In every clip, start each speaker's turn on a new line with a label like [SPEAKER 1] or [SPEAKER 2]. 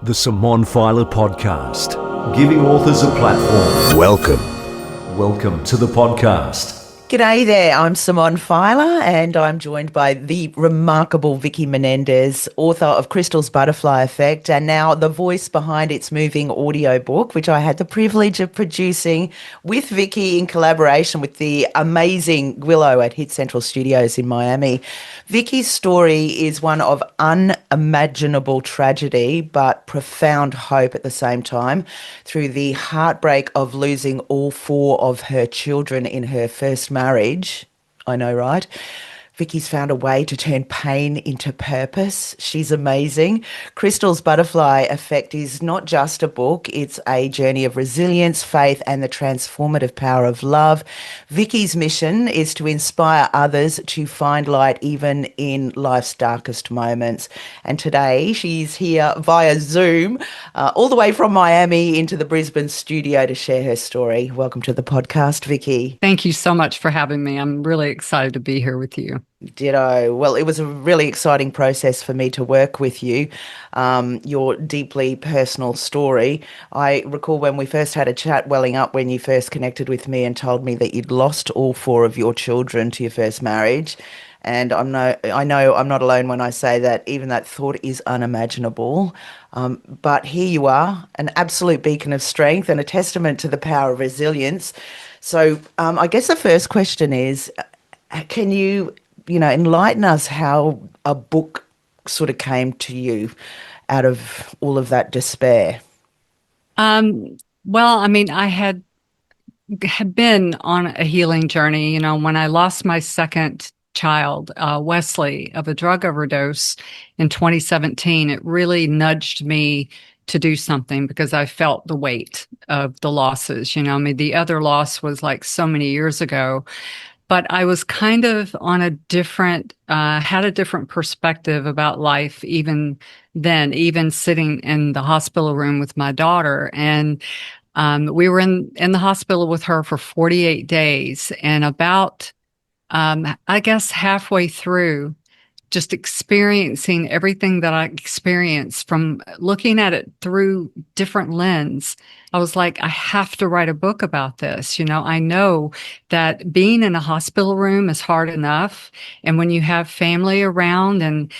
[SPEAKER 1] The Simone Feiler Podcast, giving authors a platform. Welcome to the podcast.
[SPEAKER 2] G'day there, I'm Simone Feiler and I'm joined by the remarkable Vickie Menendez, author of Crystal's Butterfly Effect and now the voice behind its moving audiobook, which I had the privilege of producing with Vickie in collaboration with the amazing Guillo at Hit Central Studios in Miami. Vickie's story is one of unimaginable tragedy but profound hope at the same time through the heartbreak of losing all four of her children in her first marriage. I know, right? Vickie's found a way to turn pain into purpose. She's amazing. Crystal's Butterfly Effect is not just a book, it's a journey of resilience, faith, and the transformative power of love. Vickie's mission is to inspire others to find light even in life's darkest moments. And today she's here via Zoom, all the way from Miami into the Brisbane studio to share her story. Welcome to the podcast, Vickie.
[SPEAKER 3] Thank you so much for having me. I'm really excited to be here with you.
[SPEAKER 2] Ditto. Well, it was a really exciting process for me to work with you. Your deeply personal story. I recall when we first had a chat welling up when you first connected with me and told me that you'd lost all four of your children to your first marriage. And I know I'm not alone when I say that even that thought is unimaginable. But here you are, an absolute beacon of strength and a testament to the power of resilience. So I guess the first question is, can you enlighten us how a book sort of came to you out of all of that despair?
[SPEAKER 3] Well, I mean, I had been on a healing journey. When I lost my second child, Wesley, of a drug overdose in 2017, it really nudged me to do something because I felt the weight of the losses. I mean, the other loss was like so many years ago. But I was kind of on a different, had a different perspective about life even then, even sitting in the hospital room with my daughter. And we were in the hospital with her for 48 days. And about, I guess, halfway through, just experiencing everything that I experienced from looking at it through different lens. I was like, I have to write a book about this. I know that being in a hospital room is hard enough. And when you have family around and,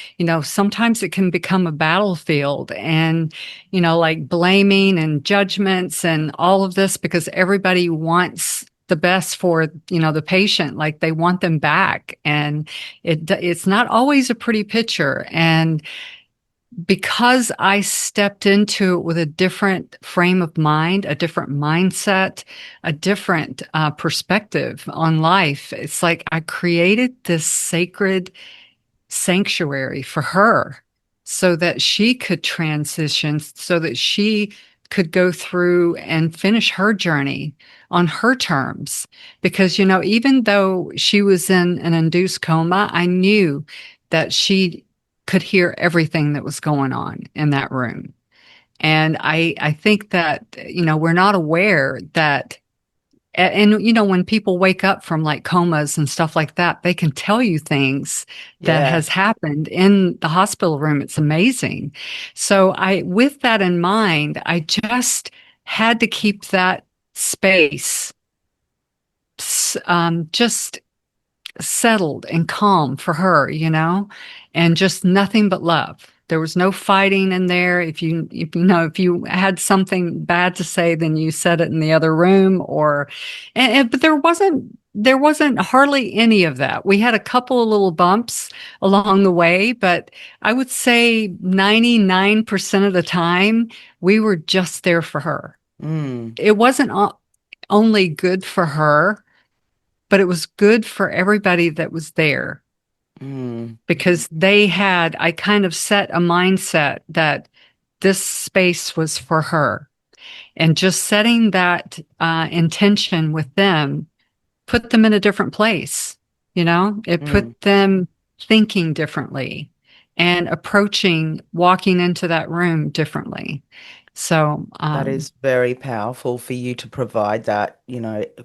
[SPEAKER 3] sometimes it can become a battlefield and, like blaming and judgments and all of this because everybody wants the best for, the patient, like they want them back. And it's not always a pretty picture. And because I stepped into it with a different frame of mind, a different mindset, a different perspective on life, it's like I created this sacred sanctuary for her so that she could transition, so that she could go through and finish her journey on her terms. Because, even though she was in an induced coma, I knew that she could hear everything that was going on in that room. And I think that, we're not aware that when people wake up from like comas and stuff like that, they can tell you things that
[SPEAKER 2] Yeah.
[SPEAKER 3] has happened in the hospital room. It's amazing. So with that in mind, I just had to keep that space, just settled and calm for her, and just nothing but love. There was no fighting in there. If you had something bad to say, then you said it in the other room but there wasn't hardly any of that. We had a couple of little bumps along the way, but I would say 99% of the time we were just there for her. It wasn't only good for her, but it was good for everybody that was there. Because I kind of set a mindset that this space was for her. And just setting that intention with them put them in a different place. It put them thinking differently and walking into that room differently. So
[SPEAKER 2] That is very powerful for you to provide that,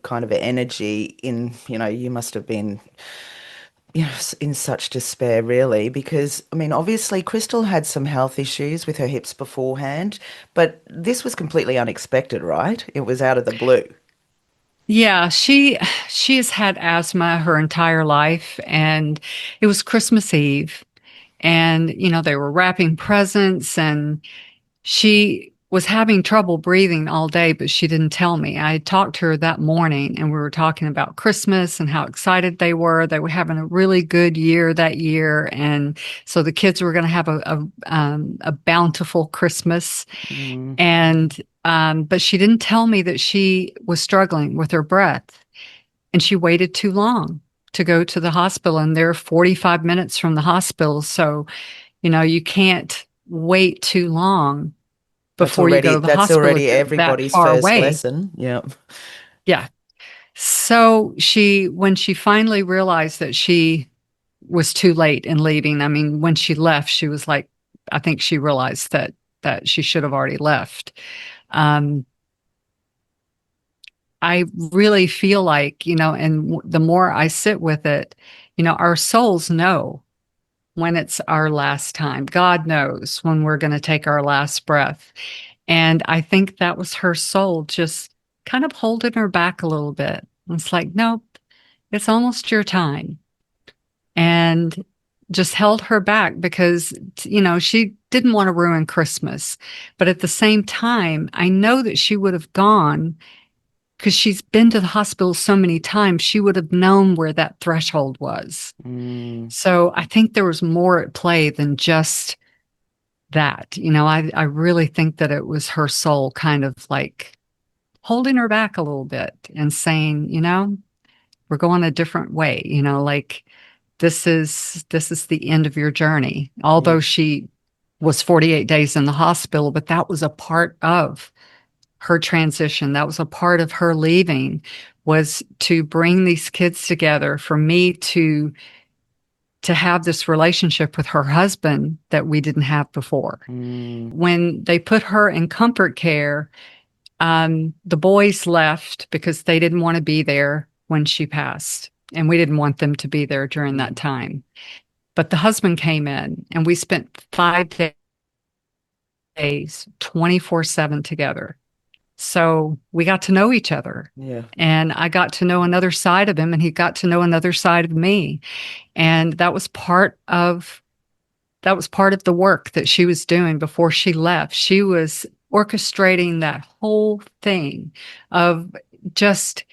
[SPEAKER 2] kind of energy in, you must have been Yes, in such despair, really, because I mean, obviously, Crystal had some health issues with her hips beforehand, but this was completely unexpected, right? It was out of the blue.
[SPEAKER 3] Yeah, she has had asthma her entire life, and it was Christmas Eve, and they were wrapping presents, and she was having trouble breathing all day, but she didn't tell me. I had talked to her that morning, and we were talking about Christmas and how excited they were. They were having a really good year that year, and so the kids were going to have a bountiful Christmas.
[SPEAKER 2] Mm.
[SPEAKER 3] And but she didn't tell me that she was struggling with her breath, and she waited too long to go to the hospital. And they're 45 minutes from the hospital, so you can't wait too long before you go to the
[SPEAKER 2] That's
[SPEAKER 3] hospital if
[SPEAKER 2] already
[SPEAKER 3] you're that
[SPEAKER 2] everybody's
[SPEAKER 3] far
[SPEAKER 2] first
[SPEAKER 3] away.
[SPEAKER 2] lesson. Yeah.
[SPEAKER 3] Yeah. So when she finally realized that she was too late in leaving, I mean, when she left, she was like, I think she realized that she should have already left. Um, I really feel like, and the more I sit with it, our souls know when it's our last time. God knows when we're going to take our last breath. And I think that was her soul just kind of holding her back a little bit. It's like, nope, it's almost your time. And just held her back because, she didn't want to ruin Christmas. But at the same time, I know that she would have gone because she's been to the hospital so many times. She would have known where that threshold was.
[SPEAKER 2] Mm.
[SPEAKER 3] So I think there was more at play than just that. I really think that it was her soul kind of like holding her back a little bit and saying, we're going a different way, like this is the end of your journey.
[SPEAKER 2] Yeah.
[SPEAKER 3] Although she was 48 days in the hospital, but that was a part of her transition. That was a part of her leaving, was to bring these kids together, for me to have this relationship with her husband that we didn't have before.
[SPEAKER 2] Mm.
[SPEAKER 3] When they put her in comfort care, the boys left because they didn't want to be there when she passed. And we didn't want them to be there during that
[SPEAKER 2] Mm.
[SPEAKER 3] time. But the husband came in, and we spent 5 days, 24/7 together. So we got to know each other.
[SPEAKER 2] Yeah.
[SPEAKER 3] And I got to know another side of him, and he got to know another side of me. And that was part of the work that she was doing before she left. She was orchestrating that whole thing of just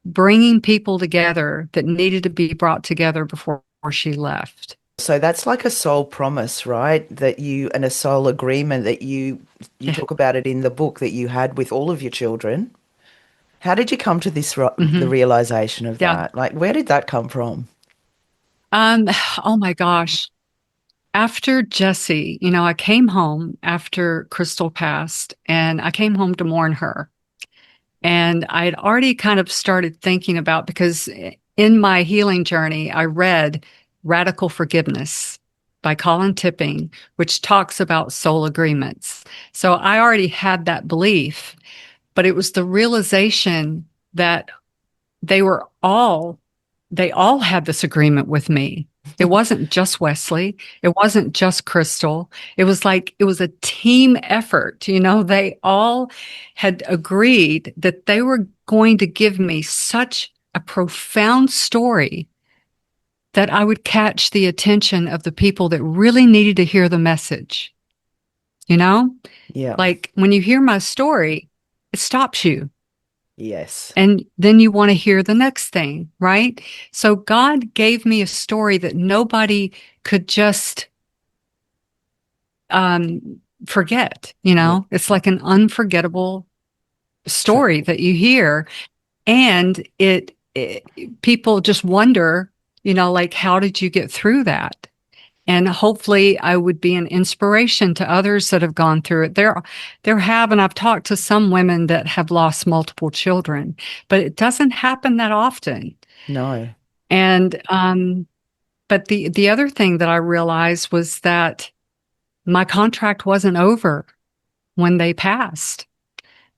[SPEAKER 3] bringing people together that needed to be brought together before she left.
[SPEAKER 2] So that's like a soul promise, right? And a soul agreement that you
[SPEAKER 3] Yeah.
[SPEAKER 2] talk about it in the book that you had with all of your children. How did you come to the
[SPEAKER 3] Hmm.
[SPEAKER 2] realization of
[SPEAKER 3] Yeah.
[SPEAKER 2] that? Like, where did that come from?
[SPEAKER 3] Um, oh my gosh. After Jesse, I came home after Crystal passed, and I came home to mourn her. And I had already kind of started thinking about, because in my healing journey, I read Radical Forgiveness by Colin Tipping, which talks about soul agreements. So I already had that belief, but it was the realization that they were all they all had this agreement with me. It wasn't just Wesley. It wasn't just Crystal. It was a team effort. They all had agreed that they were going to give me such a profound story that I would catch the attention of the people that really needed to hear the message. You know,
[SPEAKER 2] Yeah.
[SPEAKER 3] like when you hear my story, it stops you.
[SPEAKER 2] Yes.
[SPEAKER 3] And then you want to hear the next thing, right? So God gave me a story that nobody could just forget.
[SPEAKER 2] Yeah.
[SPEAKER 3] It's like an unforgettable
[SPEAKER 2] Tra-
[SPEAKER 3] story that you hear, and it people just wonder, like, how did you get through that? And hopefully I would be an inspiration to others that have gone through it. And I've talked to some women that have lost multiple children, but it doesn't happen that often.
[SPEAKER 2] no.
[SPEAKER 3] And, but the other thing that I realized was that my contract wasn't over when they passed.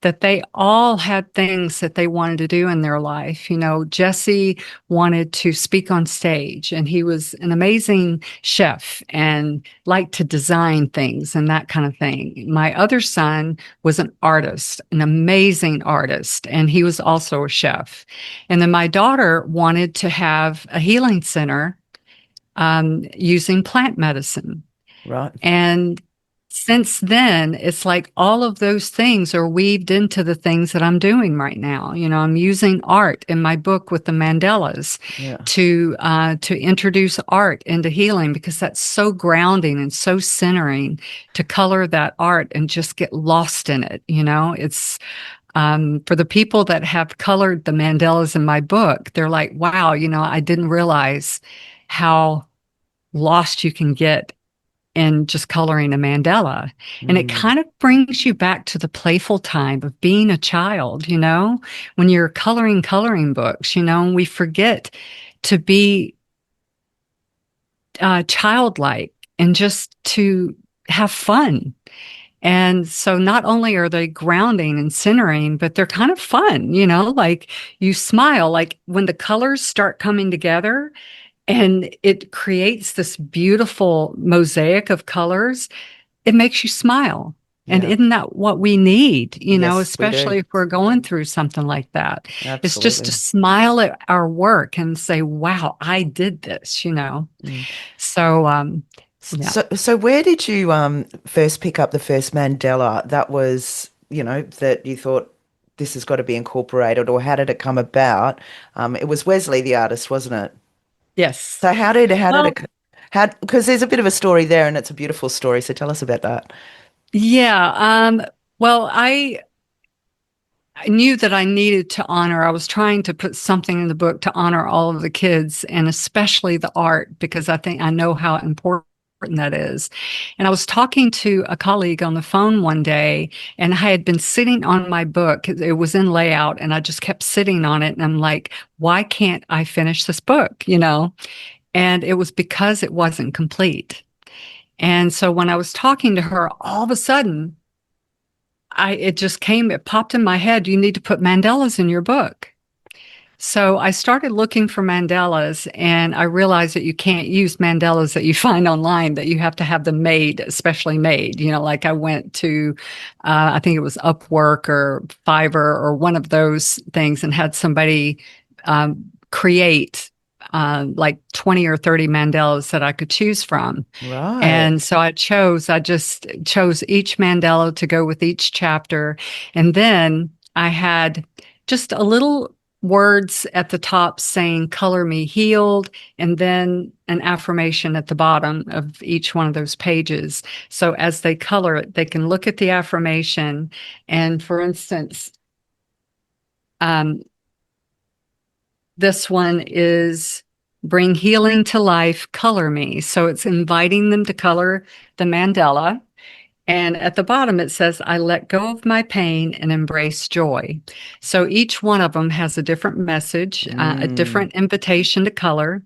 [SPEAKER 3] that they all had things that they wanted to do in their life. You know, Jesse wanted to speak on stage, and he was an amazing chef and liked to design things and that kind of thing. My other son was an artist, an amazing artist, and he was also a chef. And then my daughter wanted to have a healing center using plant medicine.
[SPEAKER 2] Right.
[SPEAKER 3] And since then, it's like all of those things are weaved into the things that I'm doing right now. You know, I'm using art in my book with the mandalas
[SPEAKER 2] Yeah.
[SPEAKER 3] to introduce art into healing, because that's so grounding and so centering to color that art and just get lost in it. You know, it's for the people that have colored the mandalas in my book, they're like, wow, you know, I didn't realize how lost you can get in just coloring a mandala. And it kind of brings you back to the playful time of being a child, you know, when you're coloring books, you know, and we forget to be childlike and just to have fun. And so not only are they grounding and centering, but they're kind of fun, you know, like you smile, like when the colors start coming together, and it creates this beautiful mosaic of colors. It makes you smile. And
[SPEAKER 2] Yeah.
[SPEAKER 3] isn't that what we need, you know,
[SPEAKER 2] Yes, we do.
[SPEAKER 3] especially if we're going through something like that? It's just to
[SPEAKER 2] Absolutely.
[SPEAKER 3] smile at our work and say, wow, I did this, you know? So, yeah.
[SPEAKER 2] So where did you first pick up the first Mandela that was, you know, that you thought this has got to be incorporated, or how did it come about? It was Wesley, the artist, wasn't it?
[SPEAKER 3] Yes.
[SPEAKER 2] So how did
[SPEAKER 3] Well,
[SPEAKER 2] it how because there's a bit of a story there, and it's a beautiful story. So tell us about that.
[SPEAKER 3] yeah. Well, I knew that I needed to honor. I was trying to put something in the book to honor all of the kids, and especially the art, because I know how important that is. And I was talking to a colleague on the phone one day, and I had been sitting on my book. It was in layout, and I just kept sitting on it. And I'm like, why can't I finish this book? You know? And it was because it wasn't complete. And so when I was talking to her, all of a sudden, it popped in my head, you need to put mandalas in your book. So I started looking for mandalas, and I realized that you can't use mandalas that you find online, that you have to have them made, especially made. You know, like I went to, I think it was Upwork or Fiverr or one of those things, and had somebody create like 20 or 30 mandalas that I could choose from.
[SPEAKER 2] Right.
[SPEAKER 3] And so I just chose each mandala to go with each chapter. And then I had just a little words at the top saying, color me healed, and then an affirmation at the bottom of each one of those pages. So as they color it, they can look at the affirmation. And for instance, um, this one is bring healing to life, color me. So it's inviting them to color the mandala. And at the bottom, it says, I let go of my pain and embrace joy. So each one of them has a different message, a different invitation to color.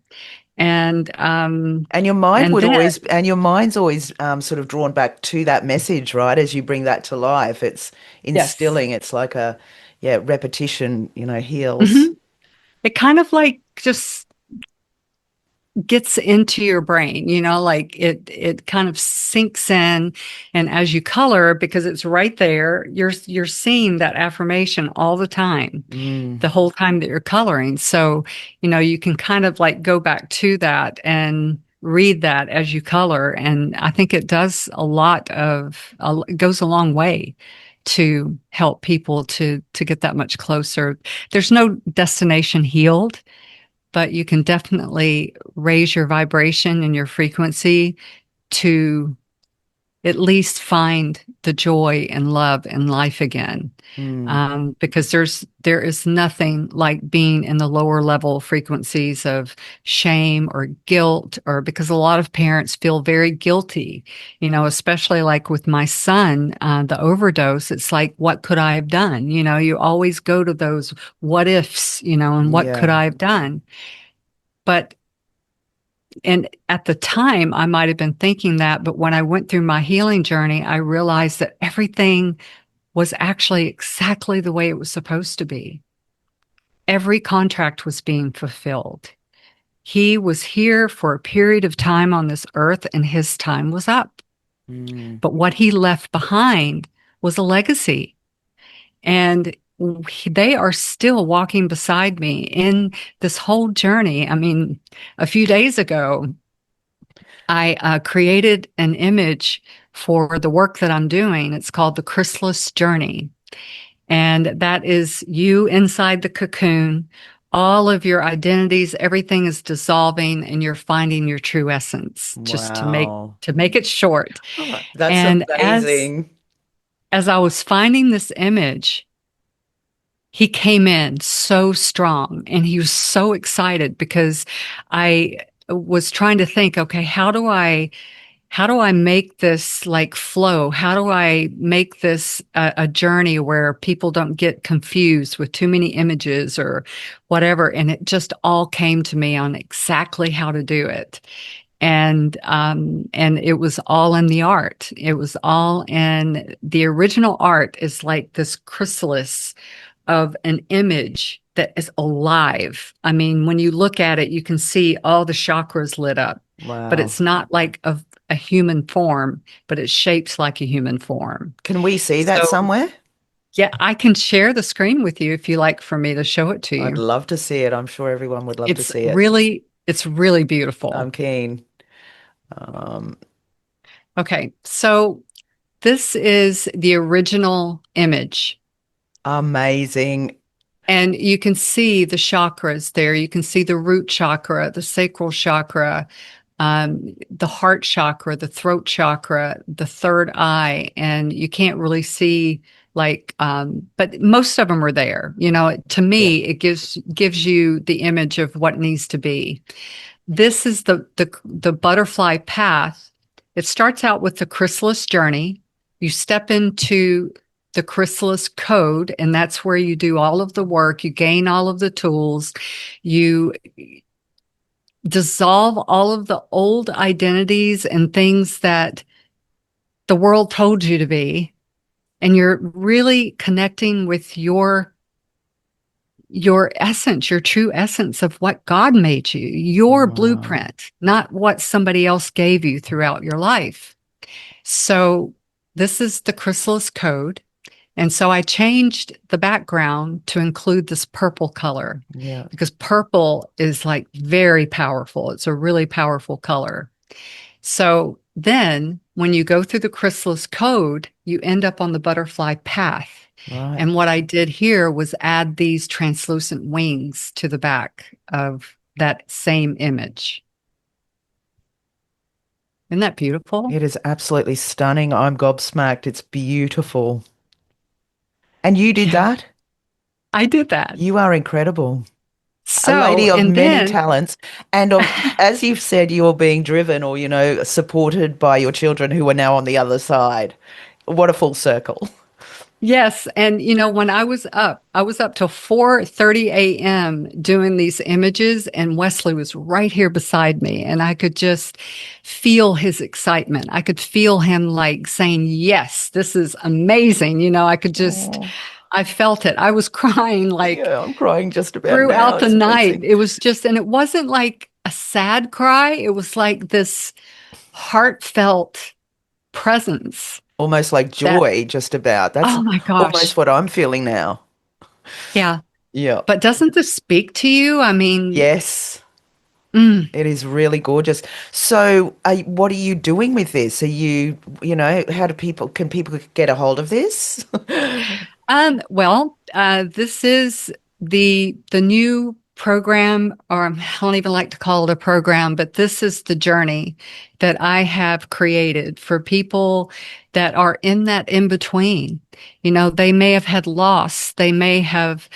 [SPEAKER 3] And
[SPEAKER 2] And your mind
[SPEAKER 3] and
[SPEAKER 2] would
[SPEAKER 3] then
[SPEAKER 2] always, and your mind's always sort of drawn back to that message, right? As you bring that to life, it's
[SPEAKER 3] yes.
[SPEAKER 2] instilling. It's like a, yeah, repetition, you know, heals.
[SPEAKER 3] Mhm. It kind of like just gets into your brain, you know, like it kind of sinks in. And as you color, because it's right there, you're seeing that affirmation all the time, the whole time that you're coloring. So, you know, you can kind of like go back to that and read that as you color. And I think it does it goes a long way to help people to get that much closer. There's no destination healed, but you can definitely raise your vibration and your frequency to at least find the joy and love in life again. Because there is nothing like being in the lower level frequencies of shame or guilt, or because a lot of parents feel very guilty, you know, especially like with my son, the overdose. It's like, what could I have done? You know, you always go to those what ifs, you know, and what could
[SPEAKER 2] Yeah.
[SPEAKER 3] I have done? But and at the time, I might have been thinking that, but when I went through my healing journey, I realized that everything was actually exactly the way it was supposed to be. Every contract was being fulfilled. He was here for a period of time on this earth, and his time was up. But what he left behind was a legacy. And they are still walking beside me in this whole journey. I mean, a few days ago, I created an image for the work that I'm doing. It's called the Chrysalis Journey. And that is you inside the cocoon. All of your identities, everything is dissolving, and you're finding your true essence. Just
[SPEAKER 2] Wow.
[SPEAKER 3] to make it short.
[SPEAKER 2] Oh, that's
[SPEAKER 3] And
[SPEAKER 2] amazing.
[SPEAKER 3] as I was finding this image, he came in so strong, and he was so excited because I was trying to think, okay, how do I make this like flow? How do I make this a journey where people don't get confused with too many images or whatever? And it just all came to me on exactly how to do it. And it was all in the art. It was all in the original art is like this chrysalis of an image that is alive. I mean, when you look at it, you can see all the chakras lit up, but
[SPEAKER 2] Wow.
[SPEAKER 3] it's not like a human form, but it shapes like a human form.
[SPEAKER 2] Can we see that
[SPEAKER 3] So,
[SPEAKER 2] somewhere?
[SPEAKER 3] yeah, I can share the screen with you if you like for me to show it to
[SPEAKER 2] I'd
[SPEAKER 3] you.
[SPEAKER 2] love to see it. I'm sure everyone would love to see it.
[SPEAKER 3] It's really beautiful.
[SPEAKER 2] I'm keen.
[SPEAKER 3] Okay, so this is the original image.
[SPEAKER 2] Amazing.
[SPEAKER 3] And you can see the chakras there. You can see the root chakra, the sacral chakra, the heart chakra, the throat chakra, the third eye. And you can't really see but most of them are there. You know, to
[SPEAKER 2] Yeah.
[SPEAKER 3] me, it gives you the image of what needs to be. This is the butterfly path. It starts out with the chrysalis journey. You step into the chrysalis code, and that's where you do all of the work. You gain all of the tools. You dissolve all of the old identities and things that the world told you to be. And you're really connecting with your essence, your true essence of what God made you, your
[SPEAKER 2] Wow.
[SPEAKER 3] blueprint, not what somebody else gave you throughout your life. So this is the chrysalis code. And so I changed the background to include this purple color.
[SPEAKER 2] Yeah.
[SPEAKER 3] Because purple is like very powerful. It's a really powerful color. So then when you go through the chrysalis code, you end up on the butterfly path.
[SPEAKER 2] Right.
[SPEAKER 3] And what I did here was add these translucent wings to the back of that same image. Isn't that beautiful?
[SPEAKER 2] It is absolutely stunning. I'm gobsmacked. It's beautiful. And you did that?
[SPEAKER 3] I did that.
[SPEAKER 2] You are incredible. A
[SPEAKER 3] So,
[SPEAKER 2] lady of
[SPEAKER 3] and
[SPEAKER 2] many
[SPEAKER 3] then,
[SPEAKER 2] talents. And of, as you've said, you're being driven or, supported by your children who are now on the other side. What a full circle.
[SPEAKER 3] yes, and when I was up till 4:30 a.m. doing these images, and Wesley was right here beside me, and I could just feel his excitement. I could feel him like saying, "Yes, this is amazing." I could just, I felt it. I was crying like
[SPEAKER 2] Yeah, I'm crying just about now.
[SPEAKER 3] throughout the
[SPEAKER 2] It's
[SPEAKER 3] night.
[SPEAKER 2] amazing.
[SPEAKER 3] It was just, and it wasn't like a sad cry. It was like this heartfelt presence.
[SPEAKER 2] Almost like
[SPEAKER 3] That,
[SPEAKER 2] joy, just about. That's
[SPEAKER 3] oh my
[SPEAKER 2] almost
[SPEAKER 3] gosh.
[SPEAKER 2] what I'm feeling now.
[SPEAKER 3] Yeah.
[SPEAKER 2] Yeah.
[SPEAKER 3] But doesn't this speak to you? I mean,
[SPEAKER 2] Yes,
[SPEAKER 3] mm,
[SPEAKER 2] it is really gorgeous. So, what are you doing with this? Are how can people get a hold of this?
[SPEAKER 3] this is the new program, or I don't even like to call it a program, but this is the journey that I have created for people that are in that in between. They may have had loss, they may have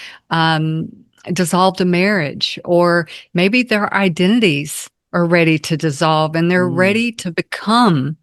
[SPEAKER 3] dissolved a marriage, or maybe their identities are ready to dissolve and they're
[SPEAKER 2] Mm.
[SPEAKER 3] ready to become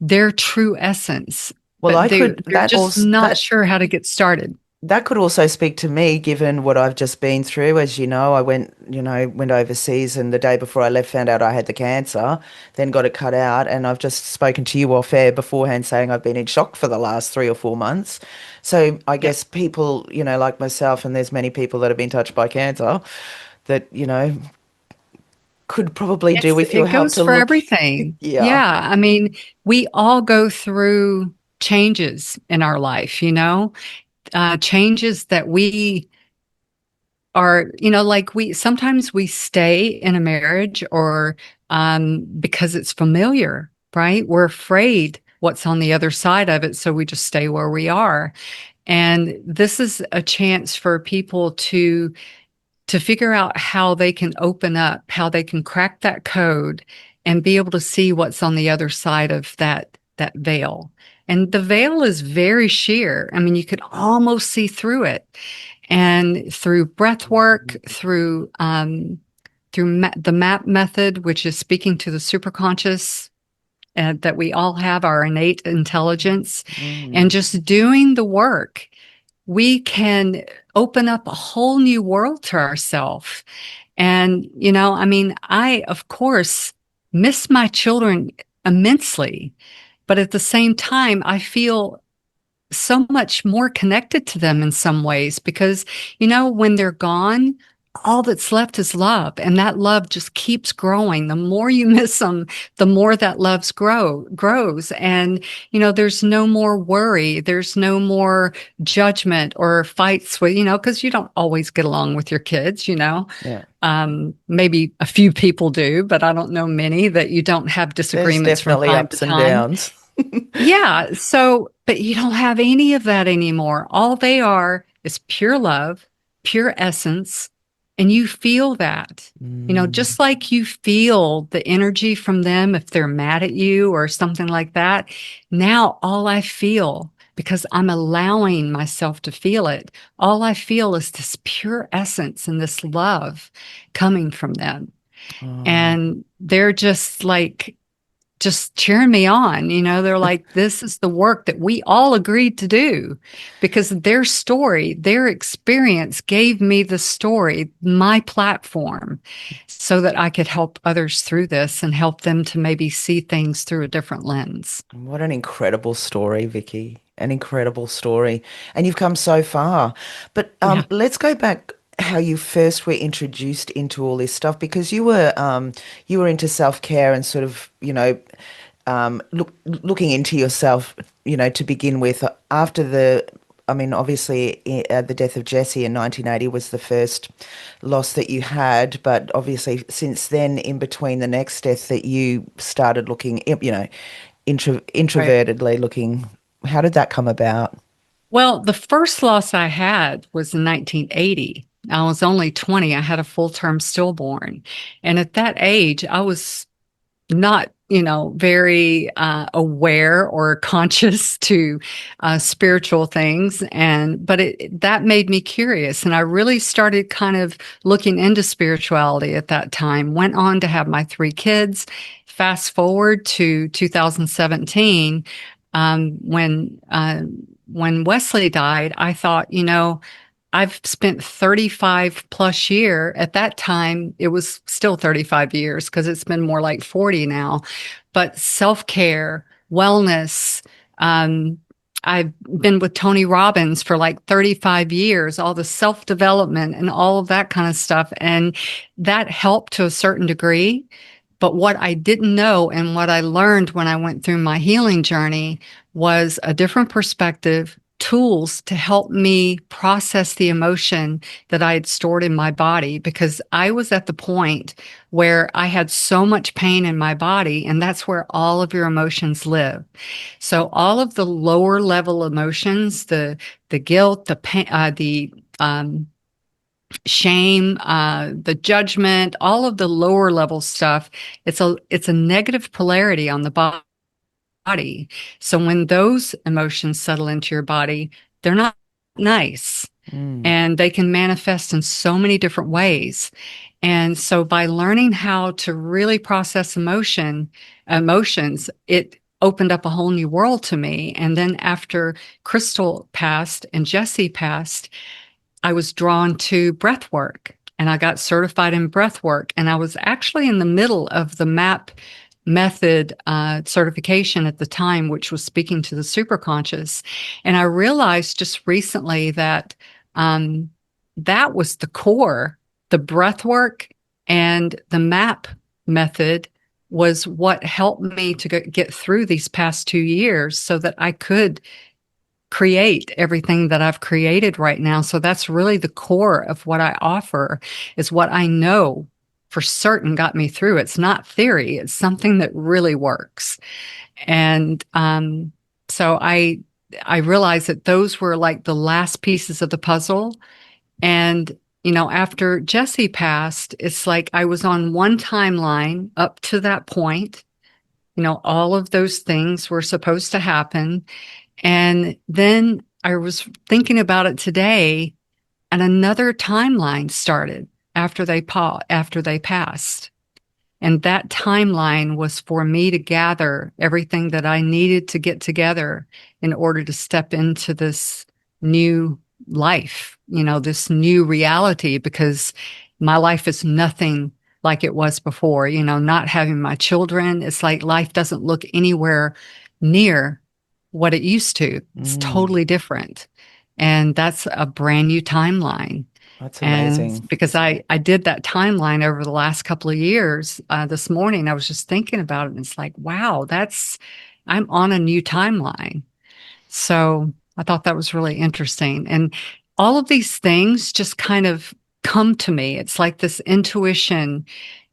[SPEAKER 3] their true essence,
[SPEAKER 2] Well,
[SPEAKER 3] but
[SPEAKER 2] I
[SPEAKER 3] they're
[SPEAKER 2] could that
[SPEAKER 3] just
[SPEAKER 2] also
[SPEAKER 3] not
[SPEAKER 2] that
[SPEAKER 3] sure how to get started.
[SPEAKER 2] that could also speak to me, given what I've just been through. As you know, went overseas, and the day before I left, found out I had the cancer, then got it cut out. And I've just spoken to you off air beforehand saying I've been in shock for the last 3 or 4 months. So I
[SPEAKER 3] Yep.
[SPEAKER 2] guess people, like myself, and there's many people that have been touched by cancer that, could probably do with your
[SPEAKER 3] It
[SPEAKER 2] help
[SPEAKER 3] goes
[SPEAKER 2] to
[SPEAKER 3] for
[SPEAKER 2] look.
[SPEAKER 3] everything.
[SPEAKER 2] Yeah.
[SPEAKER 3] Yeah. I mean, we all go through changes in our life, changes that we are, like sometimes we stay in a marriage or because it's familiar, right? We're afraid what's on the other side of it. So we just stay where we are. And this is a chance for people to figure out how they can open up, how they can crack that code and be able to see what's on the other side of that veil. And the veil is very sheer. I mean, you could almost see through it. And through breath work, through the MAP method, which is speaking to the superconscious, that we all have our innate intelligence, and
[SPEAKER 2] Mm.
[SPEAKER 3] just doing the work, we can open up a whole new world to ourselves. And, I mean, I, of course, miss my children immensely, but at the same time, I feel so much more connected to them in some ways because, when they're gone, all that's left is love. And that love just keeps growing. The more you miss them, the more that grows. And, there's no more worry. There's no more judgment or fights with, because you don't always get along with your kids.
[SPEAKER 2] Yeah.
[SPEAKER 3] Maybe a few people do, but I don't know many that you don't have
[SPEAKER 2] There's
[SPEAKER 3] disagreements from
[SPEAKER 2] definitely
[SPEAKER 3] time to
[SPEAKER 2] ups and
[SPEAKER 3] time.
[SPEAKER 2] downs.
[SPEAKER 3] Yeah. So, but you don't have any of that anymore. All they are is pure love, pure essence. And you feel that,
[SPEAKER 2] Mm.
[SPEAKER 3] just like you feel the energy from them if they're mad at you or something like that. Now, all I feel, because I'm allowing myself to feel it, all I feel is this pure essence and this love coming from them.
[SPEAKER 2] Oh.
[SPEAKER 3] And they're just cheering me on. They're like, this is the work that we all agreed to do because their story, their experience gave me the story, my platform, so that I could help others through this and help them to maybe see things through a different lens.
[SPEAKER 2] What an incredible story, Vicky. An incredible story. And you've come so far. But
[SPEAKER 3] Yeah.
[SPEAKER 2] let's go back how you first were introduced into all this stuff because you were into self-care and sort of, looking into yourself, to begin with. After I mean, obviously, the death of Jesse in 1980 was the first loss that you had, but obviously, since then, in between the next death, that you started looking,
[SPEAKER 3] Right.
[SPEAKER 2] introvertedly looking. How did that come about?
[SPEAKER 3] Well, the first loss I had was in 1980. I was only 20. I had a full-term stillborn. And at that age, I was not, very aware or conscious to spiritual things, but that made me curious, and I really started kind of looking into spirituality at that time. Went on to have my 3 kids. Fast forward to 2017, when Wesley died, I thought, I've spent 35 plus year. At that time, it was still 35 years because it's been more like 40 now. But self-care, wellness, um, I've been with Tony Robbins for like 35 years, all the self-development and all of that kind of stuff. And that helped to a certain degree. But what I didn't know and what I learned when I went through my healing journey was a different perspective, tools to help me process the emotion that I had stored in my body because I was at the point where I had so much pain in my body, and that's where all of your emotions live. So all of the lower level emotions, the guilt, the pain, the shame, the judgment, all of the lower level stuff, it's a negative polarity on the body. So when those emotions settle into your body, they're not nice
[SPEAKER 2] Mm.
[SPEAKER 3] and they can manifest in so many different ways. And so by learning how to really process emotions, it opened up a whole new world to me. And then after Crystal passed and Jesse passed, I was drawn to breath work, and I got certified in breath work. And I was actually in the middle of the MAP method certification at the time, which was speaking to the superconscious. And I realized just recently that that was the core, the breath work and the MAP method was what helped me to get through these past 2 years so that I could create everything that I've created right now. So that's really the core of what I offer, is what I know for certain got me through. It's not theory. It's something that really works. And so I realized that those were like the last pieces of the puzzle. And, after Jesse passed, it's like I was on one timeline up to that point. All of those things were supposed to happen. And then I was thinking about it today, and another timeline started after they passed. And that timeline was for me to gather everything that I needed to get together in order to step into this new life, this new reality, because my life is nothing like it was before. Not having my children, it's like life doesn't look anywhere near what it used to. It's totally different. And that's a brand new timeline.
[SPEAKER 2] That's amazing.
[SPEAKER 3] And because I did that timeline over the last couple of years, this morning, I was just thinking about it, and it's like, wow, I'm on a new timeline. So I thought that was really interesting. And all of these things just kind of come to me. It's like this intuition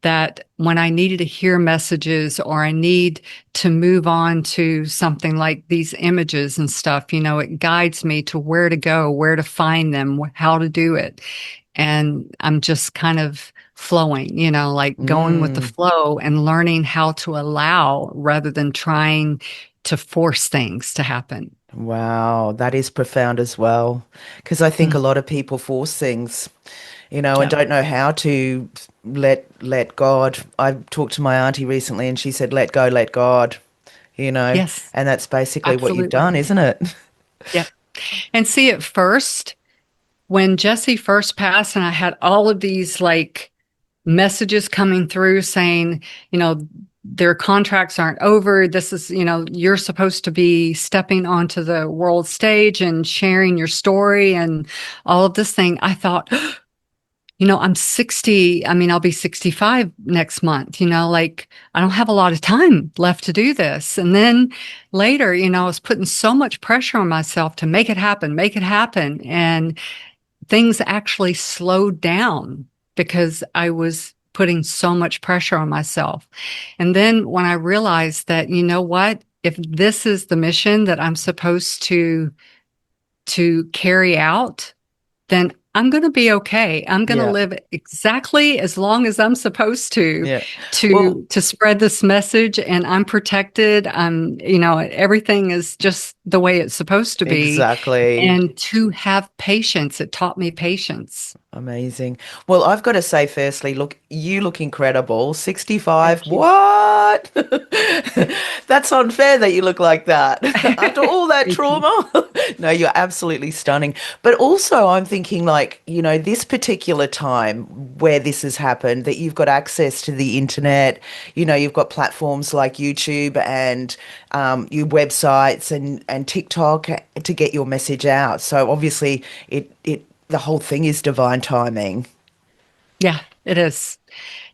[SPEAKER 3] that when I needed to hear messages or I need to move on to something like these images and stuff, it guides me to where to go, where to find them, how to do it. And I'm just kind of flowing, like going with the flow and learning how to allow rather than trying to force things to happen.
[SPEAKER 2] Wow, that is profound as well. Because I think a lot of people force things, and don't know how to let God. I talked to my auntie recently, and she said, "Let go, let God."
[SPEAKER 3] Yes,
[SPEAKER 2] And that's basically what you've
[SPEAKER 3] absolutely.
[SPEAKER 2] done, isn't it?
[SPEAKER 3] Yep. And see, at first, when Jesse first passed, and I had all of these like messages coming through saying, their contracts aren't over. This is, you're supposed to be stepping onto the world stage and sharing your story and all of this thing. I thought, I'm 60. I mean, I'll be 65 next month, like I don't have a lot of time left to do this. And then later, I was putting so much pressure on myself to make it happen, make it happen. And things actually slowed down because I was putting so much pressure on myself. And then when I realized that, what, if this is the mission that I'm supposed to carry out, then I'm going to be okay. I'm going to live exactly as long as I'm supposed to spread this message, and I'm protected. Everything is just the way it's supposed to be.
[SPEAKER 2] Exactly.
[SPEAKER 3] And to have patience, it taught me patience.
[SPEAKER 2] Amazing. Well, I've got to say, firstly, look, you look incredible. 65.
[SPEAKER 3] Thank you.
[SPEAKER 2] What? That's unfair that you look like that after all that
[SPEAKER 3] Thank you.
[SPEAKER 2] trauma. No, you're absolutely stunning. But also, I'm thinking, like, this particular time where this has happened, that you've got access to the internet, you've got platforms like YouTube and your websites and TikTok to get your message out. So obviously, the whole thing is divine timing.
[SPEAKER 3] Yeah, it is.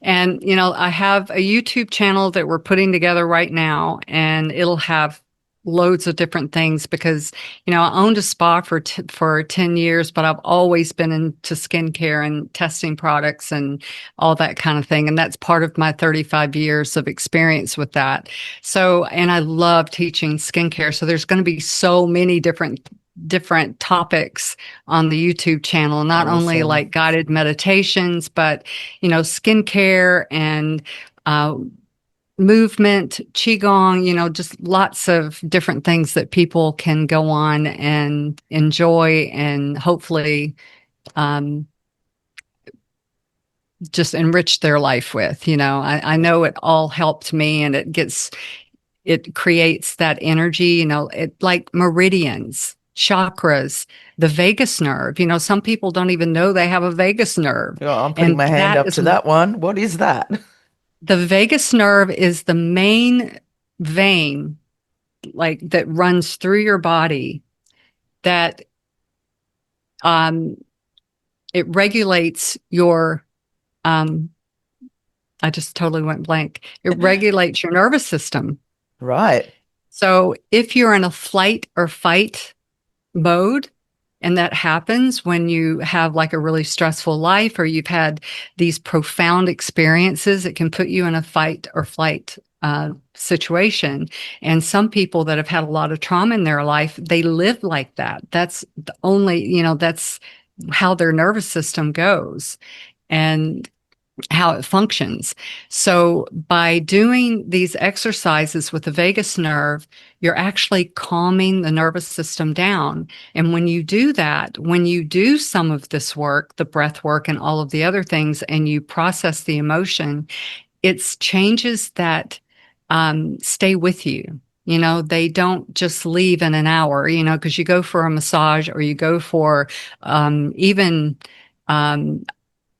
[SPEAKER 3] And, I have a YouTube channel that we're putting together right now, and it'll have loads of different things because, I owned a spa for 10 years, but I've always been into skincare and testing products and all that kind of thing. And that's part of my 35 years of experience with that. So, and I love teaching skincare. So there's going to be so many different topics on the YouTube channel, not only like guided meditations, but, skincare and movement, qigong, just lots of different things that people can go on and enjoy and hopefully just enrich their life with. I know it all helped me, and it creates that energy, like meridians, chakras, the vagus nerve. Some people don't even know they have a vagus nerve.
[SPEAKER 2] Oh, I'm putting
[SPEAKER 3] And
[SPEAKER 2] my hand
[SPEAKER 3] that
[SPEAKER 2] up
[SPEAKER 3] is
[SPEAKER 2] to that one. What is that?
[SPEAKER 3] the vagus nerve is the main vein like that runs through your body that um it regulates your um I just totally went blank. It regulates your nervous system.
[SPEAKER 2] Right.
[SPEAKER 3] So if you're in a flight or fight mode, and that happens when you have like a really stressful life or you've had these profound experiences, it can put you in a fight or flight situation. And some people that have had a lot of trauma in their life, they live like that. That's the only, that's how their nervous system goes. And how it functions. So by doing these exercises with the vagus nerve, you're actually calming the nervous system down. And when you do that, when you do some of this work, the breath work and all of the other things, and you process the emotion, it's changes that stay with you. They don't just leave in an hour, because you go for a massage or you go for even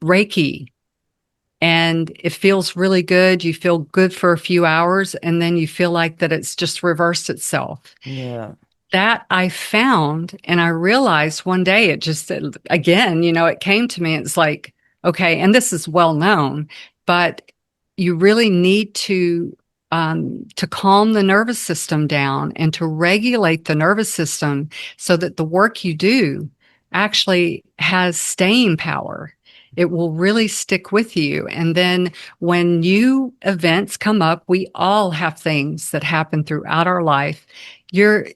[SPEAKER 3] Reiki, and it feels really good. You feel good for a few hours, and then you feel like that it's just reversed itself.
[SPEAKER 2] Yeah.
[SPEAKER 3] That I found, and I realized one day it just, again, it came to me. It's like, okay, and this is well known, but you really need to calm the nervous system down and to regulate the nervous system so that the work you do actually has staying power. It will really stick with you. And then when new events come up, we all have things that happen throughout our life. You're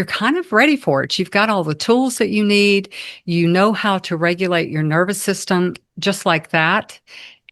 [SPEAKER 3] kind of ready for it. You've got all the tools that you need. You know how to regulate your nervous system just like that.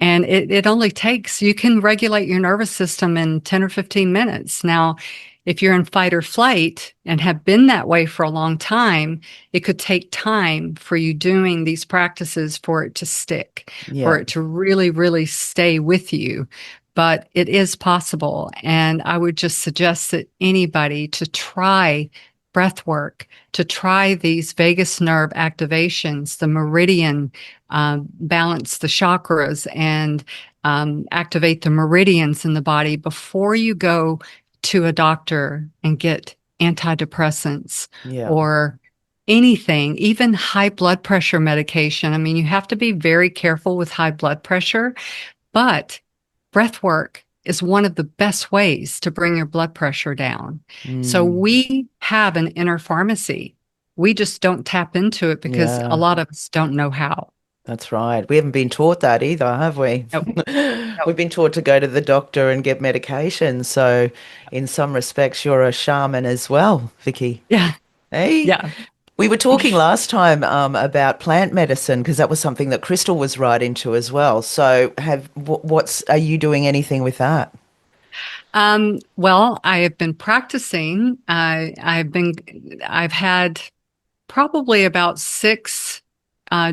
[SPEAKER 3] And it only takes, you can regulate your nervous system in 10 or 15 minutes. Now, if you're in fight or flight and have been that way for a long time, it could take time for you doing these practices for it to stick, for
[SPEAKER 2] Yeah.
[SPEAKER 3] it to really, really stay with you. But it is possible. And I would just suggest that anybody to try breath work, to try these vagus nerve activations, the meridian, balance the chakras and activate the meridians in the body before you go to a doctor and get antidepressants
[SPEAKER 2] Yeah.
[SPEAKER 3] or anything, even high blood pressure medication. I mean, you have to be very careful with high blood pressure, but breath work is one of the best ways to bring your blood pressure down. So
[SPEAKER 2] Mm.
[SPEAKER 3] we have an inner pharmacy. We just don't tap into it because a
[SPEAKER 2] Yeah.
[SPEAKER 3] lot of us don't know how.
[SPEAKER 2] That's right. We haven't been taught that either, have we?
[SPEAKER 3] Nope.
[SPEAKER 2] We've been taught to go to the doctor and get medication. So, in some respects, you're a shaman as well, Vickie.
[SPEAKER 3] Yeah.
[SPEAKER 2] Hey,
[SPEAKER 3] Yeah.
[SPEAKER 2] we were talking last time about plant medicine because that was something that Crystal was right into as well. So, are you doing anything with that?
[SPEAKER 3] Well, I have been practicing. I've had probably about six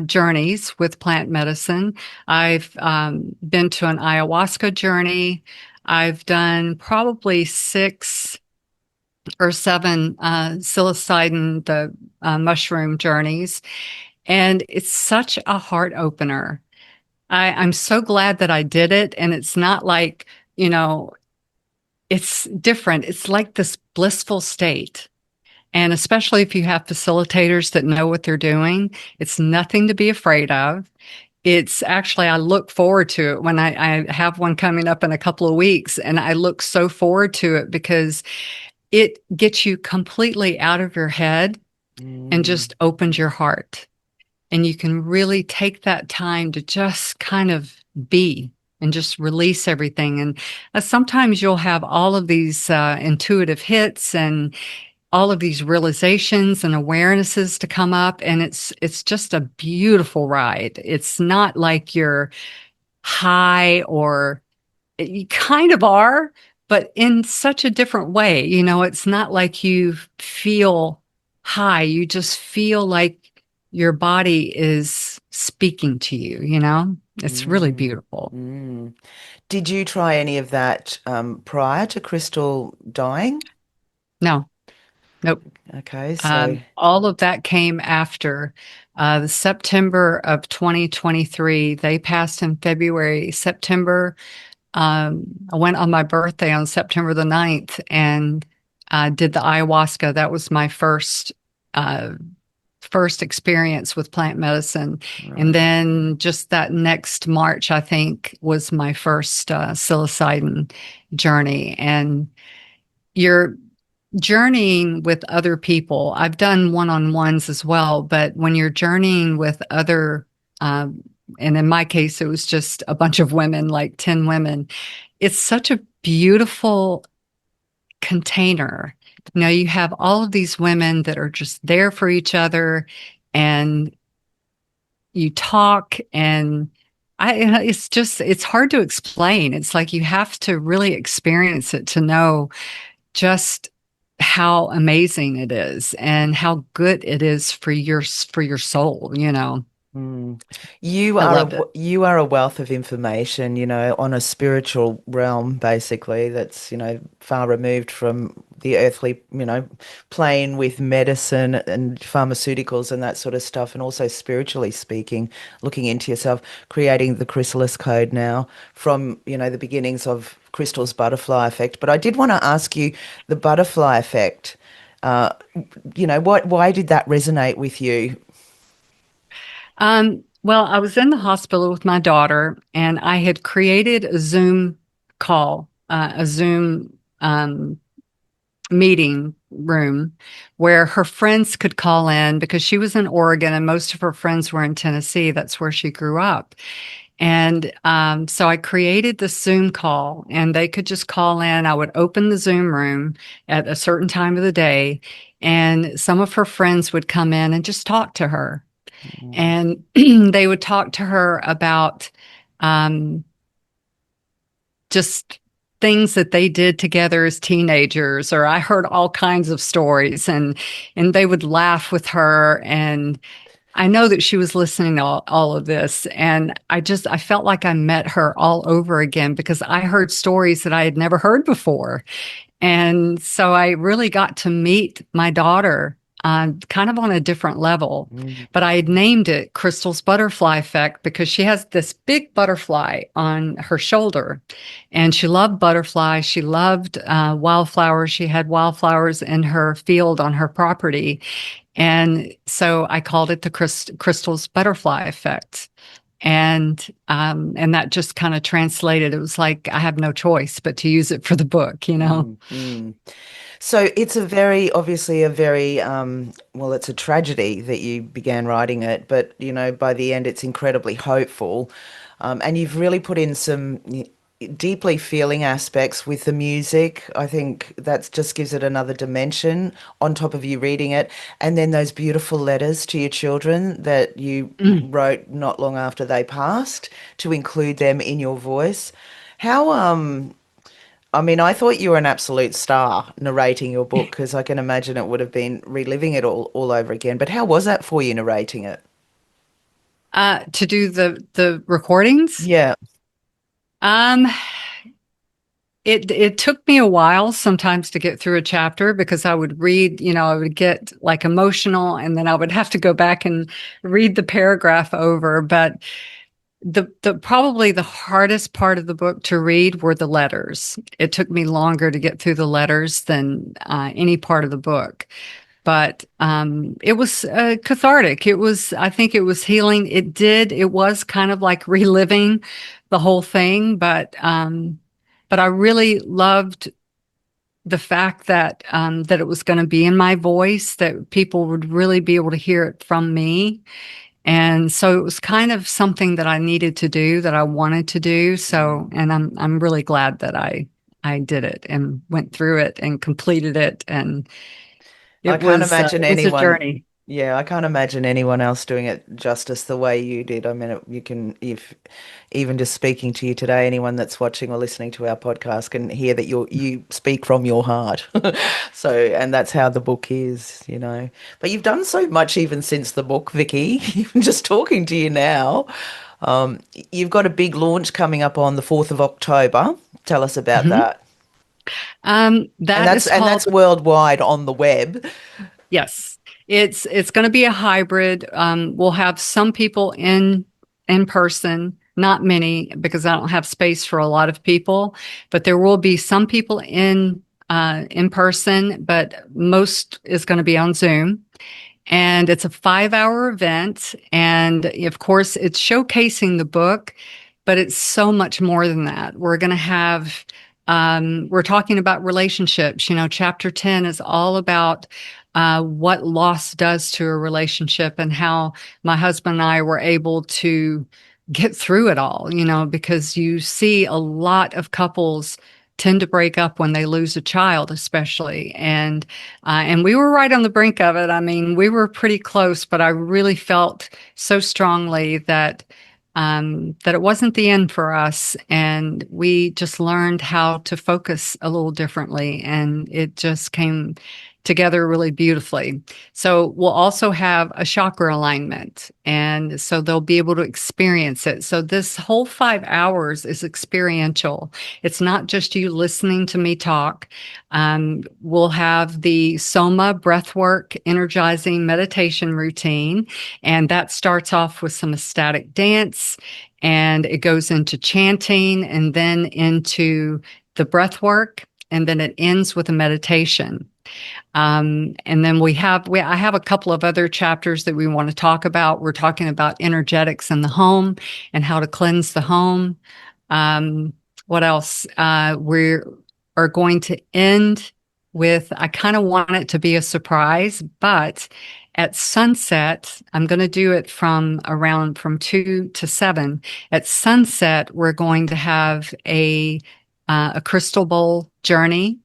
[SPEAKER 3] journeys with plant medicine. I've been to an ayahuasca journey. I've done probably six or seven psilocybin, the mushroom journeys. And it's such a heart opener. I'm so glad that I did it. And it's not like, you know, it's different. It's like this blissful state. And especially if you have facilitators that know what they're doing, it's nothing to be afraid of. It's actually, I look forward to it when I have one coming up in a couple of weeks, and I look so forward to it because it gets you completely out of your head and
[SPEAKER 2] Mm.
[SPEAKER 3] just opens your heart. And you can really take that time to just kind of be and just release everything. And sometimes you'll have all of these intuitive hits and all of these realizations and awarenesses to come up, and it's just a beautiful ride. It's not like you're high, or you kind of are, but in such a different way. It's not like you feel high. You just feel like your body is speaking to you, you know? It's really
[SPEAKER 2] Mm,
[SPEAKER 3] beautiful.
[SPEAKER 2] mm. Did you try any of that prior to Crystal dying?
[SPEAKER 3] No, nope.
[SPEAKER 2] Okay, so
[SPEAKER 3] All of that came after the September of 2023. They passed in February. September, I went on my birthday on September the 9th and did the ayahuasca. That was my uh, first experience with plant medicine. And
[SPEAKER 2] right.
[SPEAKER 3] then just that next March, I think, was my first psilocybin journey. And you're journeying with other people. I've done one-on-ones as well, but when you're journeying with other, um, and in my case, it was just a bunch of women, like 10 women, it's such a beautiful container. You have all of these women that are just there for each other, and you talk, and it's hard to explain. It's like you have to really experience it to know just how amazing it is and how good it is for your soul,
[SPEAKER 2] Mm. You
[SPEAKER 3] I
[SPEAKER 2] are
[SPEAKER 3] loved it.
[SPEAKER 2] you are a wealth of information, on a spiritual realm, basically, that's, far removed from the earthly, plane with medicine and pharmaceuticals and that sort of stuff, and also spiritually speaking, looking into yourself, creating the chrysalis code now from, the beginnings of Crystal's butterfly effect. But I did want to ask you the butterfly effect. Uh, why did that resonate with you?
[SPEAKER 3] Well, I was in the hospital with my daughter, and I had created a Zoom call, a Zoom meeting room where her friends could call in because she was in Oregon and most of her friends were in Tennessee. That's where she grew up. And so I created the Zoom call and they could just call in. I would open the Zoom room at a certain time of the day, and some of her friends would come in and just talk to her. And they would talk to her about um, just things that they did together as teenagers, or I heard all kinds of stories, and they would laugh with her. And I know that she was listening to all of this, and I felt like I met her all over again because I heard stories that I had never heard before. And so I really got to meet my daughter kind of on a different level.
[SPEAKER 2] Mm.
[SPEAKER 3] But I had named it Crystal's Butterfly Effect because she has this big butterfly on her shoulder. And she loved butterflies. She loved wildflowers. She had wildflowers in her field on her property. And so I called it the Crystal's Butterfly Effect. And that just kind of translated. It was like I have no choice but to use it for the book.
[SPEAKER 2] Mm, mm. So it's obviously a very, well, it's a tragedy that you began writing it, but, by the end, it's incredibly hopeful. And you've really put in some deeply feeling aspects with the music. I think that just gives it another dimension on top of you reading it. And then those beautiful letters to your children that you
[SPEAKER 3] Mm.
[SPEAKER 2] wrote not long after they passed to include them in your voice. How, I mean, I thought you were an absolute star narrating your book because I can imagine it would have been reliving it all over again. But how was that for you narrating it?
[SPEAKER 3] To do the recordings.
[SPEAKER 2] Yeah.
[SPEAKER 3] Um, it took me a while sometimes to get through a chapter because I would read, I would get like emotional and then I would have to go back and read the paragraph over. But the probably the hardest part of the book to read were the letters. It took me longer to get through the letters than any part of the book. But it was cathartic. I think it was healing. It was kind of like reliving the whole thing, but I really loved the fact that it was going to be in my voice, that people would really be able to hear it from me. And so it was kind of something that I needed to do, that I wanted to do. So, and I'm really glad that I did it and went through it and completed it. And
[SPEAKER 2] I can't imagine
[SPEAKER 3] it was a
[SPEAKER 2] anyone,
[SPEAKER 3] journey.
[SPEAKER 2] yeah, I can't imagine anyone else doing it justice the way you did. I mean, you can, if even just speaking to you today, anyone that's watching or listening to our podcast can hear that you speak from your heart. So, and that's how the book is. But you've done so much even since the book, Vickie. Even just talking to you now. You've got a big launch coming up on the 4th of October. Tell us about
[SPEAKER 3] Mhm.
[SPEAKER 2] that. And
[SPEAKER 3] That
[SPEAKER 2] that's
[SPEAKER 3] is
[SPEAKER 2] and
[SPEAKER 3] called
[SPEAKER 2] that's worldwide on the web.
[SPEAKER 3] Yes, it's going to be a hybrid. We'll have some people in person, not many because I don't have space for a lot of people, but there will be some people in person, but most is going to be on Zoom. And it's a 5 hour event. And of course, it's showcasing the book, but it's so much more than that. We're going to have, we're talking about relationships. You know, chapter 10 is all about what loss does to a relationship and how my husband and I were able to get through it all, you know, because you see a lot of couples tend to break up when they lose a child, especially. And we were right on the brink of it. I mean, we were pretty close, but I really felt so strongly that it wasn't the end for us, and we just learned how to focus a little differently, and it just came together really beautifully. So we'll also have a chakra alignment, and so they'll be able to experience it. So this whole 5 hours is experiential. It's not just you listening to me talk. We'll have the Soma breathwork energizing meditation routine, and that starts off with some ecstatic dance, and it goes into chanting, and then into the breath work, and then it ends with a meditation. And then I have a couple of other chapters that we want to talk about. We're talking about energetics in the home and how to cleanse the home. Um, what else? We are going to end with, I kind of want it to be a surprise, but at sunset, I'm going to do it from 2 to 7. At sunset, we're going to have a crystal bowl journey,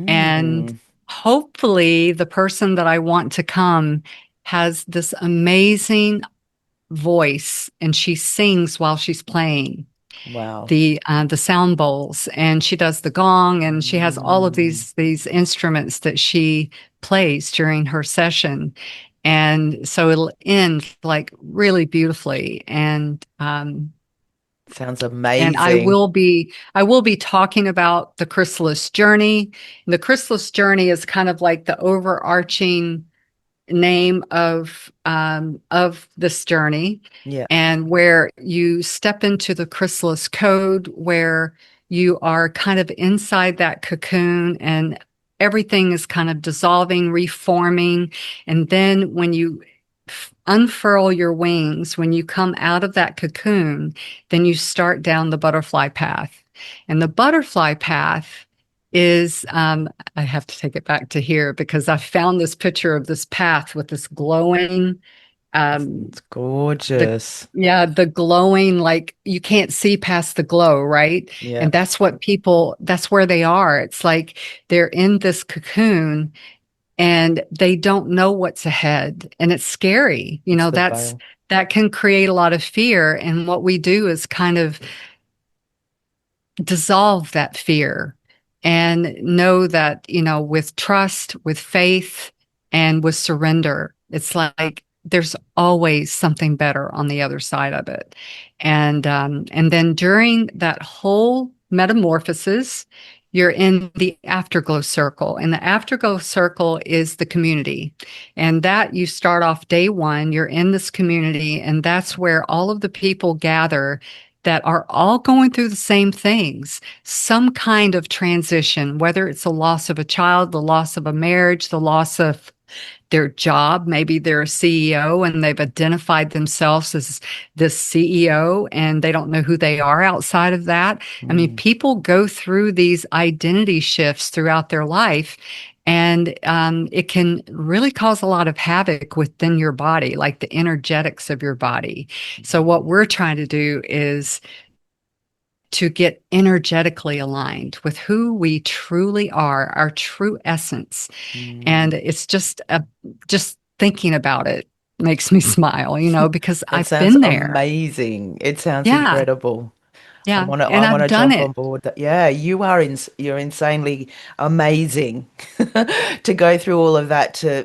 [SPEAKER 3] and
[SPEAKER 2] Mm,
[SPEAKER 3] hopefully the person that I want to come has this amazing voice and she sings while she's playing
[SPEAKER 2] wow.
[SPEAKER 3] the sound bowls, and she does the gong, and she has all of
[SPEAKER 2] Mm,
[SPEAKER 3] these instruments that she plays during her session. And so it'll end like really beautifully.
[SPEAKER 2] sounds
[SPEAKER 3] And
[SPEAKER 2] amazing.
[SPEAKER 3] I will be talking about the chrysalis journey. And the chrysalis journey is kind of like the overarching name of this journey,
[SPEAKER 2] Yeah,
[SPEAKER 3] and where you step into the chrysalis code, where you are kind of inside that cocoon, and everything is kind of dissolving, reforming. And then when you unfurl your wings, when you come out of that cocoon, then you start down the butterfly path. And the butterfly path is, I have to take it back to here because I found this picture of this path with this glowing, um,
[SPEAKER 2] it's
[SPEAKER 3] the
[SPEAKER 2] gorgeous.
[SPEAKER 3] yeah, the glowing, like you can't see past the glow, right?
[SPEAKER 2] Yeah,
[SPEAKER 3] And that's where they are. It's like they're in this cocoon and they don't know what's ahead. And it's scary. You
[SPEAKER 2] it's
[SPEAKER 3] know,
[SPEAKER 2] the veil.
[SPEAKER 3] that can create a lot of fear. And what we do is kind of dissolve that fear and know that, you know, with trust, with faith, and with surrender, it's like there's always something better on the other side of it. And then during that whole metamorphosis, you're in the afterglow circle, and the afterglow circle is the community. And that you start off day one, you're in this community, and that's where all of the people gather that are all going through the same things, some kind of transition, whether it's the loss of a child, the loss of a marriage, the loss of their job. Maybe they're a CEO and they've identified themselves as this CEO and they don't know who they are outside of that. I mean,
[SPEAKER 2] Mm,
[SPEAKER 3] people go through these identity shifts throughout their life. And it can really cause a lot of havoc within your body, like the energetics of your body. So, what we're trying to do is to get energetically aligned with who we truly are, our true essence. And
[SPEAKER 2] mm.
[SPEAKER 3] it's just thinking about it makes me smile, you know, because
[SPEAKER 2] It
[SPEAKER 3] I've
[SPEAKER 2] sounds
[SPEAKER 3] been there.
[SPEAKER 2] amazing. It sounds
[SPEAKER 3] Yeah.
[SPEAKER 2] incredible.
[SPEAKER 3] Yeah. And
[SPEAKER 2] I want
[SPEAKER 3] I've
[SPEAKER 2] to
[SPEAKER 3] done
[SPEAKER 2] jump
[SPEAKER 3] it.
[SPEAKER 2] on board that. Yeah, you're insanely amazing to go through all of that to,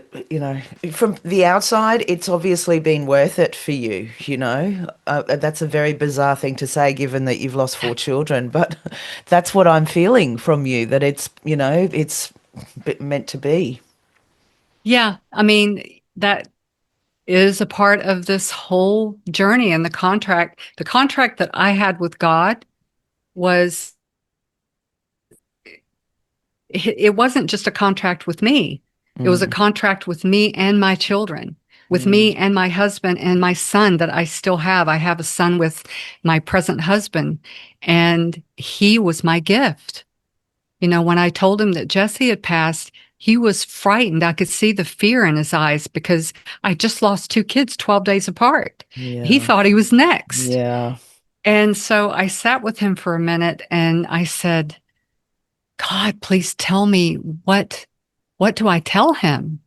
[SPEAKER 2] from the outside, it's obviously been worth it for you, that's a very bizarre thing to say given that you've lost four children, but that's what I'm feeling from you, that it's meant to be.
[SPEAKER 3] Yeah. I mean, that is a part of this whole journey and the contract that I had with God was it wasn't just a contract with me. It was a
[SPEAKER 2] Mm,
[SPEAKER 3] contract with me and my children, with
[SPEAKER 2] mm,
[SPEAKER 3] me and my husband and my son that I still have. I have a son with my present husband, and he was my gift. When I told him that Jesse had passed, he was frightened. I could see the fear in his eyes because I just lost two kids 12 days apart. He
[SPEAKER 2] yeah,
[SPEAKER 3] thought he was next.
[SPEAKER 2] yeah.
[SPEAKER 3] And so I sat with him for a minute and I said, God, please tell me what do I tell him?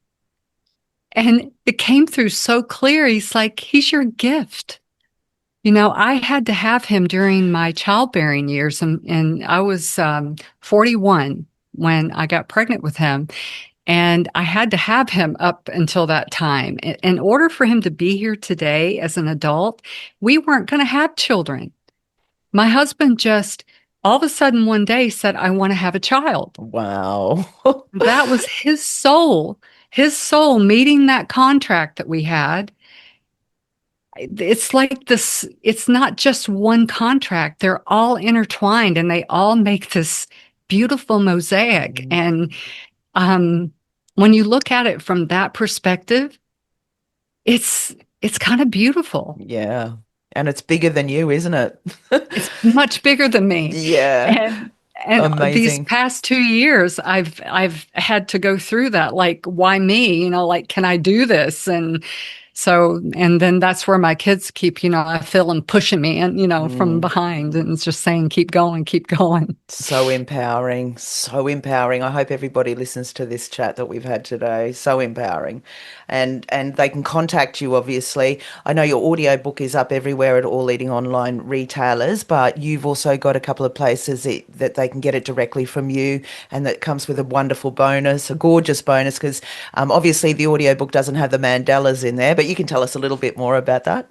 [SPEAKER 3] And it came through so clear. He's like, he's your gift. I had to have him during my childbearing years, and I was 41 when I got pregnant with him. And I had to have him up until that time. In order for him to be here today as an adult, we weren't going to have children. My husband just all of a sudden one day said, I want to have a child.
[SPEAKER 2] Wow.
[SPEAKER 3] That was his soul meeting that contract that we had. It's like this, it's not just one contract. They're all intertwined and they all make this beautiful mosaic.
[SPEAKER 2] Mm,
[SPEAKER 3] And when you look at it from that perspective, it's kind of beautiful.
[SPEAKER 2] yeah. And it's bigger than you, isn't it?
[SPEAKER 3] It's much bigger than me.
[SPEAKER 2] Yeah.
[SPEAKER 3] And these
[SPEAKER 2] Amazing.
[SPEAKER 3] past 2 years, I've had to go through that. Like, why me? Like, can I do this? And then that's where my kids keep, I feel them pushing me and, from
[SPEAKER 2] Mm.
[SPEAKER 3] behind and it's just saying, keep going, keep going.
[SPEAKER 2] So empowering, so empowering. I hope everybody listens to this chat that we've had today. So empowering. And they can contact you obviously. I know your audiobook is up everywhere at all leading online retailers, but you've also got a couple of places that they can get it directly from you, and that comes with a wonderful bonus, a gorgeous bonus, because obviously the audiobook doesn't have the Mandelas in there, but you can tell us a little bit more about that.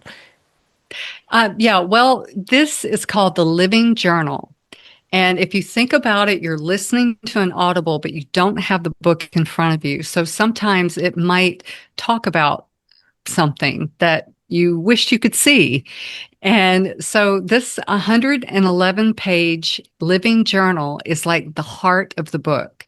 [SPEAKER 3] Yeah, well, this is called the Living Journal. And if you think about it, you're listening to an audible, but you don't have the book in front of you. So sometimes it might talk about something that you wished you could see. And so this 111 page living journal is like the heart of the book.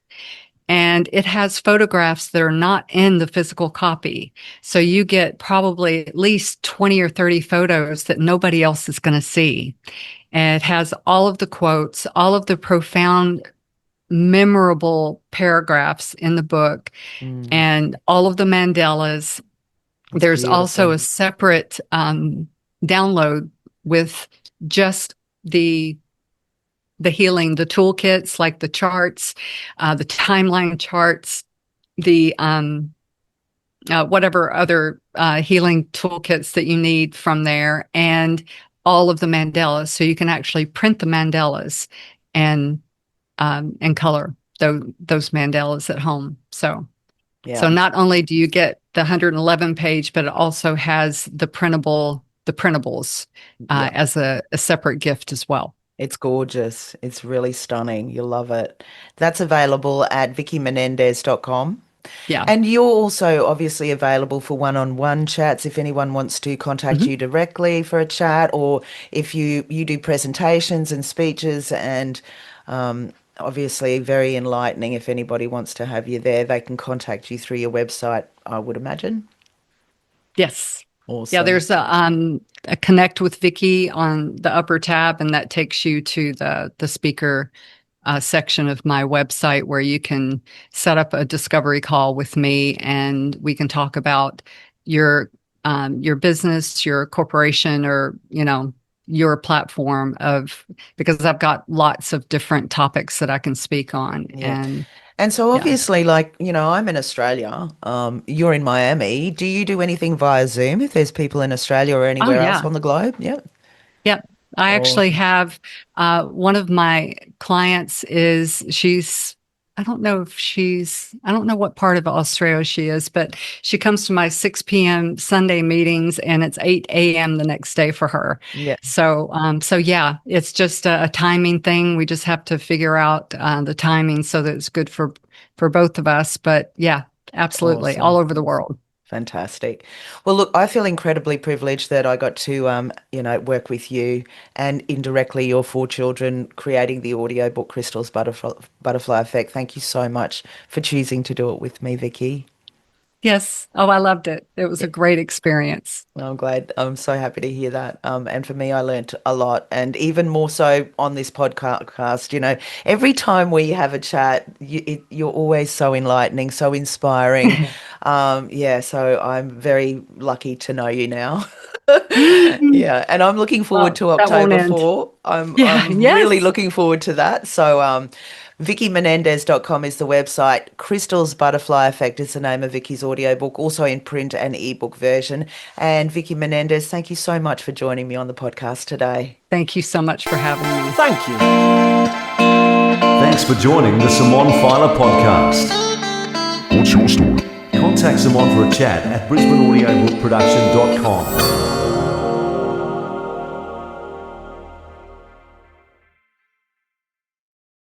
[SPEAKER 3] And it has photographs that are not in the physical copy. So you get probably at least 20 or 30 photos that nobody else is going to see. And it has all of the quotes, all of the profound, memorable paragraphs in the book,
[SPEAKER 2] Mm,
[SPEAKER 3] and all of the Mandelas.
[SPEAKER 2] it's
[SPEAKER 3] There's also
[SPEAKER 2] beautiful.
[SPEAKER 3] a separate download with just the healing, the toolkits, like the charts, the timeline charts, the whatever other healing toolkits that you need from there, and all of the mandalas. So you can actually print the mandalas and color those mandalas at home. So
[SPEAKER 2] Yeah.
[SPEAKER 3] not only do you get the 111 page, but it also has the printables
[SPEAKER 2] Yeah.
[SPEAKER 3] as a separate gift as well.
[SPEAKER 2] It's gorgeous. It's really stunning. You'll love it. That's available at VickieMenendez.com.
[SPEAKER 3] Yeah.
[SPEAKER 2] And you're also obviously available for one-on-one chats if anyone wants to contact
[SPEAKER 3] Mhm.
[SPEAKER 2] you directly for a chat, or if you do presentations and speeches, and obviously very enlightening. If anybody wants to have you there, they can contact you through your website, I would imagine.
[SPEAKER 3] Yes. Yeah,
[SPEAKER 2] Awesome.
[SPEAKER 3] there's a connect with Vickie on the upper tab, and that takes you to the speaker section of my website where you can set up a discovery call with me, and we can talk about your business, your corporation, or your platform because I've got lots of different topics that I can speak on,
[SPEAKER 2] Yeah.
[SPEAKER 3] and
[SPEAKER 2] And so
[SPEAKER 3] yeah.
[SPEAKER 2] obviously, like, I'm in Australia, you're in Miami. Do you do anything via Zoom if there's people in Australia or
[SPEAKER 3] Oh
[SPEAKER 2] anywhere else
[SPEAKER 3] yeah.
[SPEAKER 2] on the globe? Yeah.
[SPEAKER 3] Yep. I actually
[SPEAKER 2] Awesome.
[SPEAKER 3] have one of my clients I don't know I don't know what part of Australia she is, but she comes to my 6 p.m. Sunday meetings and it's 8 a.m. the next day for her.
[SPEAKER 2] Yeah.
[SPEAKER 3] So yeah, it's just a timing thing. We just have to figure out the timing so that it's good for both of us. But yeah, absolutely. All
[SPEAKER 2] Awesome.
[SPEAKER 3] over the world.
[SPEAKER 2] Fantastic. Well, look, I feel incredibly privileged that I got to, work with you and indirectly your 4 children creating the audiobook Crystal's Butterfly Effect. Thank you so much for choosing to do it with me, Vickie.
[SPEAKER 3] Yes. Oh, I loved it. It was a great experience.
[SPEAKER 2] I'm glad. I'm so happy to hear that. And for me, I learnt a lot, and even more so on this podcast. Every time we have a chat, you're always so enlightening, so inspiring. Yeah, so I'm very lucky to know you now.
[SPEAKER 3] Mhm.
[SPEAKER 2] Yeah, and I'm looking forward
[SPEAKER 3] Well,
[SPEAKER 2] to
[SPEAKER 3] that won't
[SPEAKER 2] October
[SPEAKER 3] end.
[SPEAKER 2] 4. I'm
[SPEAKER 3] Yeah.
[SPEAKER 2] I'm really
[SPEAKER 3] Yes.
[SPEAKER 2] looking forward to that. So VickieMenendez.com is the website. Crystal's Butterfly Effect is the name of Vickie's audiobook, also in print and ebook version. And Vickie Menendez, thank you so much for joining me on the podcast today.
[SPEAKER 3] Thank you so much for having me.
[SPEAKER 2] Thank you.
[SPEAKER 1] Thanks for joining the Simone Feiler podcast.
[SPEAKER 4] What's your story?
[SPEAKER 1] Contact Simone for a chat at brisbaneaudiobookproduction.com.